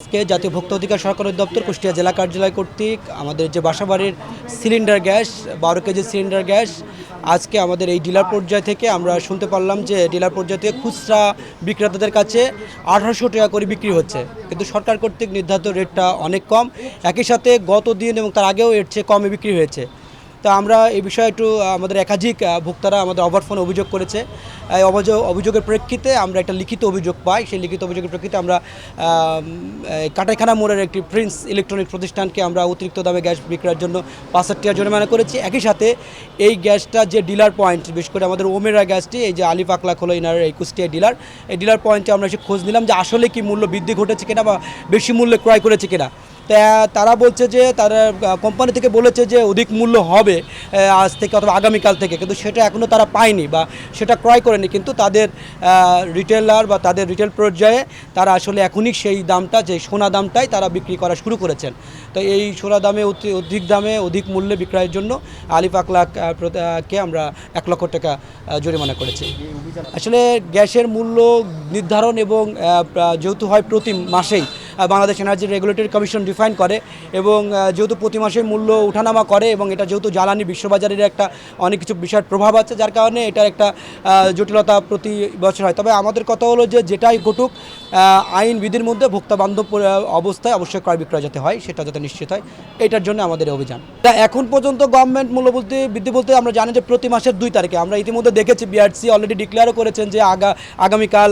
আজকে জাতীয় ভোক্তা অধিকার সরকার দপ্তর কুষ্টিয়া জেলা কার্যালয় কর্তৃক আমাদের যে বাসাবাড়ির cylinder gas 12 KG cylinder gas আজকে আমাদের এই ডিলার পর্যায় থেকে আমরা শুনতে পারলাম যে ডিলার পর্যায় থেকে খুচরা বিক্রেতাদের কাছে 1800 টাকা করে বিক্রি হচ্ছে, কিন্তু সরকার কর্তৃক নির্ধারিত রেটটা অনেক কম। একই সাথে গত দিন এবং তার আগেও এর চেয়ে কমে বিক্রি হয়েছে। তা আমরা এই বিষয়ে একটু আমাদের একাধিক ভোক্তারা আমাদের ওভার ফোন অভিযোগ করেছে। এই অভিযোগের প্রেক্ষিতে আমরা একটা লিখিত অভিযোগ পাই। সেই লিখিত অভিযোগের প্রেক্ষিতে আমরা কাটাইখানা মোড়ের একটি প্রিন্স ইলেকট্রনিক প্রতিষ্ঠানকে আমরা অতিরিক্ত দামে গ্যাস বিক্রয়ের জন্য 5,000 টাকা জরিমানা করেছি। একই সাথে এই গ্যাসটা যে ডিলার পয়েন্ট, বিশেষ করে আমাদের ওমেরা গ্যাসটি, এই যে আলিফ আকলাক হলো ইনার এই কুষ্টিয়া ডিলার, এই ডিলার পয়েন্টে আমরা এসে খোঁজ নিলাম যে আসলে কি মূল্য বৃদ্ধি ঘটেছে কিনা বা বেশি মূল্যে ক্রয় করেছে কিনা। তারা বলছে যে তারা কোম্পানি থেকে বলেছে যে অধিক মূল্য হবে আজ থেকে অথবা আগামীকাল থেকে, কিন্তু সেটা এখনও তারা পায়নি বা সেটা ক্রয় করেনি। কিন্তু তাদের রিটেলার বা তাদের রিটেল পর্যায়ে তারা আসলে এখনই সেই দামটা, যে সোনা দামটাই তারা বিক্রি করা শুরু করেছেন। তো এই সোনা দামে অধিক দামে অধিক মূল্যে বিক্রয়ের জন্য আলিফ আকলাককে আমরা 1 লক্ষ টাকা জরিমানা করেছি। আসলে গ্যাসের মূল্য নির্ধারণ এবং যেহেতু হয় প্রতি মাসেই Bangladesh energy regulatory commission define করে, এবং যেহেতু প্রতি মাসে মূল্য ওঠানামা করে, এবং এটা যেহেতু জ্বালানি বিশ্ববাজারের একটা অনেক কিছু বিষয়ের প্রভাব আছে, যার কারণে এটার একটা জটিলতা প্রতি বছর হয়। তবে আমাদের কথা হলো যে যেটাই ঘটুক আইন বিধির মধ্যে ভোক্তা বান্ধব অবস্থায় অবশ্যই ক্রয় বিক্রয় যাতে হয়, সেটা যাতে নিশ্চিত হয়, এটার জন্য আমাদের অভিযান। তা এখন পর্যন্ত গভর্নমেন্ট মূল্য বৃদ্ধি বলতে আমরা জানি যে প্রতি মাসের 2 তারিখে আমরা ইতিমধ্যে দেখেছি বিআরসি অলরেডি ডিক্লেয়ারও করেছেন যে আগামীকাল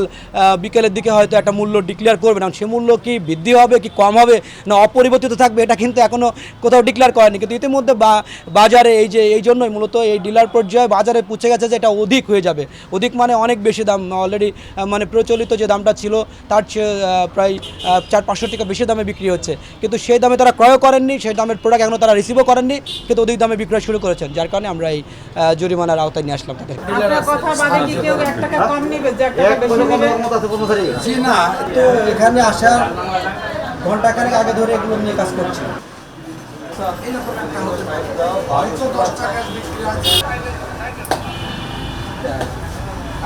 বিকেলের দিকে হয়তো একটা মূল্য ডিক্লেয়ার করবে না। সে মূল্য কি বৃদ্ধি হবে কি কম হবে না অপরিবর্তিত থাকবে, এটা কিন্তু এখনও কোথাও ডিক্লেয়ার করেনি। কিন্তু ইতিমধ্যে বাজারে এই জন্যই মূলত এই ডিলার পর্যায়ে বাজারে পৌঁছে গেছে যে এটা অধিক হয়ে যাবে। অধিক মানে অনেক বেশি দাম, অলরেডি মানে প্রচলিত যে দামটা ছিল তার চেয়ে প্রায় 400-500 টাকা বেশি দামে বিক্রি হচ্ছে, কিন্তু সেই দামে তারা ক্রয়ও করেননি, সেই দামের প্রোডাক্ট এখনও তারা রিসিভও করেননি, কিন্তু অধিক দামে বিক্রয় শুরু করেছেন, যার কারণে আমরা এই জরিমানার আওতায় নিয়ে আসলাম তাদের। না, তো এখানে আসার ঘন্টাখানেক আগে ধরে এগুলো নিয়ে কাজ করছে।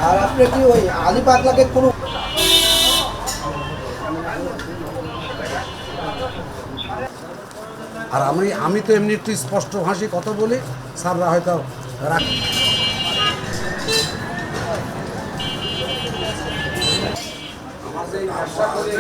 আর আপনি কি ওই আলিফ আকলাকে কোনো আর আমি তো এমনি একটু স্পষ্ট ভাষায় কথা বলি, স্যাররা হয়তো রাখ ব্যবসা করে